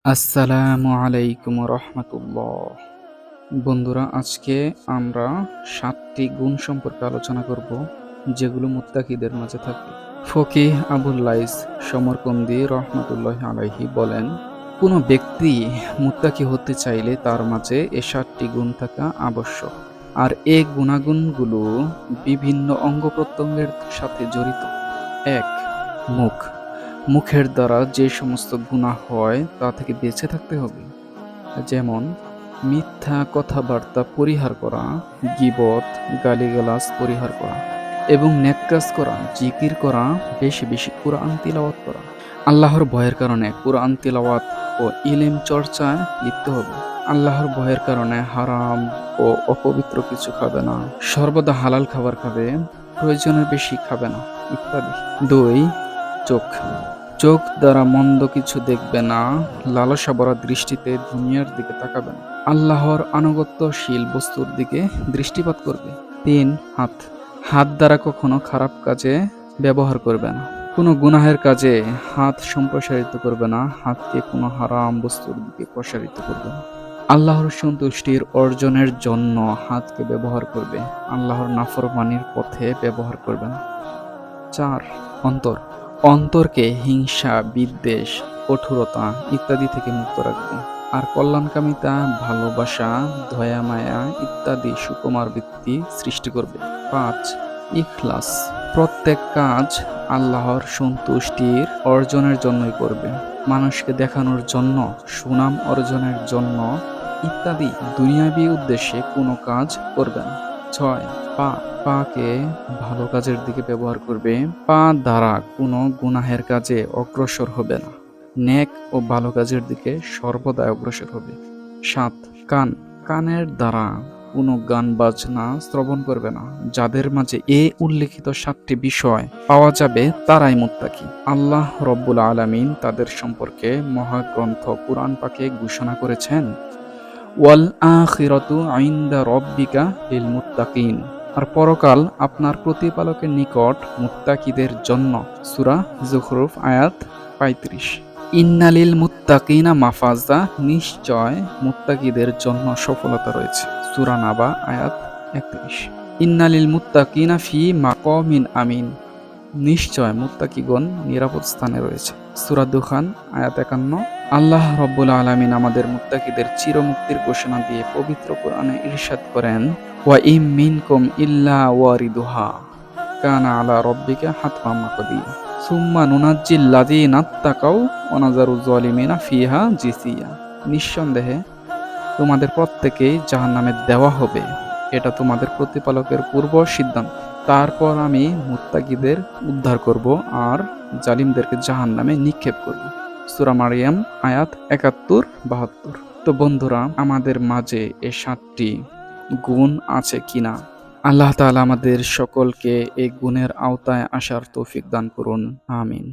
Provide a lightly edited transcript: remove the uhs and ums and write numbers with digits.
আসসালামু আলাইকুম রহমতুল্লাহ। বন্ধুরা, আজকে আমরা 7টি গুণ সম্পর্কে আলোচনা করব যেগুলো মুত্তাকিদের মাঝে থাকে। ফকিহ আবুল লাইস সমরকন্দি রহমতুল্লাহ আলাইহি বলেন, কোনো ব্যক্তি মুত্তাকি হতে চাইলে তার মাঝে এ 7টি গুণ থাকা আবশ্যক। আর এই গুণাগুণগুলো বিভিন্ন অঙ্গ প্রত্যঙ্গের সাথে জড়িত। 1. মুখ। মুখের দ্বারা যে সমস্ত গুনাহ হয় তা থেকে বেঁচে থাকতে হবে, যেমন মিথ্যা কথাবার্তা পরিহার করা, গীবত, গালিগালাজ পরিহার করা এবং নেক কাজ করা, জিকির করা, বেশি বেশি কুরআন তিলাওয়াত করা। আল্লাহর ভয়ের কারণে কুরআন তিলাওয়াত ও ইলম চর্চায় লিপ্ত হবে। আল্লাহর ভয়ের কারণে হারাম ও অপবিত্র কিছু খাবে না, সর্বদা হালাল খাবার খাবে, প্রয়োজনের বেশি খাবে না, ইত্যাদি। 2. চোখ। চোখ দ্বারা মন্দ কিছু দেখবে না, লালসা ভরা দৃষ্টিতে দুনিয়ার দিকে তাকাবে না, আল্লাহর আনুগত্যশীল বস্তুর দিকে দৃষ্টিপাত করবে। 3. হাত। হাত দ্বারা কখনো খারাপ কাজে ব্যবহার করবে না, কোনো গুনাহের কাজে হাত সম্প্রসারিত করবে না, হাতকে কোনো হারাম বস্তুর দিকে প্রসারিত করবে না। আল্লাহর সন্তুষ্টির অর্জনের জন্য হাতকে ব্যবহার করবে, আল্লাহর নাফরমানির পথে ব্যবহার করবে না। 4. অন্তর। অন্তরকে হিংসা, বিদ্বেষ, কঠোরতা ইত্যাদি থেকে মুক্ত রাখবে, আর কল্যাণকামিতা, ভালোবাসা, দয়া মায়া ইত্যাদি সুকুমার বৃত্তি সৃষ্টি করবে। 5. ইখলাস। প্রত্যেক কাজ আল্লাহর সন্তুষ্টির অর্জনের জন্যই করবে, মানুষকে দেখানোর জন্য, সুনাম অর্জনের জন্য ইত্যাদি দুনিয়াবী উদ্দেশ্যে কোনো কাজ করবে না। 6. পা। পাকে ভালো কাজের দিকে ব্যবহার করবে, পা দ্বারা কোনো গুনাহের কাজে অগ্রসর হবে না, নেক ও ভালো কাজের দিকে সর্বদা অগ্রসর হবে। 7. কান। কানের দ্বারা কোনো গান বাজনা শ্রবণ করবে না। যাদের মাঝে উল্লেখিত 7টি বিষয় পাওয়া যাবে তারাই মুত্তাকি। আল্লাহ রব্বুল আলামিন তাদের সম্পর্কে মহাগ্রন্থ কুরআন পাকে ঘোষণা করেছেন, ওয়াল আখিরাতু ইনদা রাব্বিকা লিল মুত্তাকিন। আর পরকাল আপনার প্রতিপালকের নিকট মুত্তাকিদের জন্য। সূরা যুখরুফ আয়াত 35। ইন্নালিল মুত্তাকিনা মাফাজা। নিশ্চয় মুত্তাকিদের জন্য সফলতা রয়েছে। সূরা নাবা আয়াত 31। ইন্নালিল মুত্তাকিনা ফি মাকামিন আমিন। নিশ্চয় মুত্তাকিগণ নিরাপদ স্থানে রয়েছে। সূরা দুখান আয়াত 51। আল্লাহ রব্বুল আলামিন আমাদের মুত্তাকিদের চিরমুক্তির ঘোষণা দিয়ে পবিত্র কোরআনে ইরশাদ করেন, ওয়া ইম মিনকুম ইল্লা ওয়ারিদুহা কানা আলা রাব্বিকা হাতমান মাকদিয়া সুম্মা নুনাজ্জিল লাযিনা তাকাউ ওয়া নাযারু যালিমিনা ফিহা জিসিয়া। নিঃসন্দেহে তোমাদের প্রত্যেকেই জাহান্নামে দেওয়া হবে, এটা তোমাদের প্রতিপালকের পূর্ব সিদ্ধান্ত। তারপর আমি মুত্তাকিদের উদ্ধার করব আর জালিমদেরকে জাহান্নামে নিক্ষেপ করব। সূরা মারিয়াম আয়াত 71-72। তো বন্ধুরা, আমাদের মাঝে এই 7টি গুণ আছে কিনা? আল্লাহ তাআলা আমাদের সকলকে এই গুণের আওতায় আসার তৌফিক দান করুন। আমিন।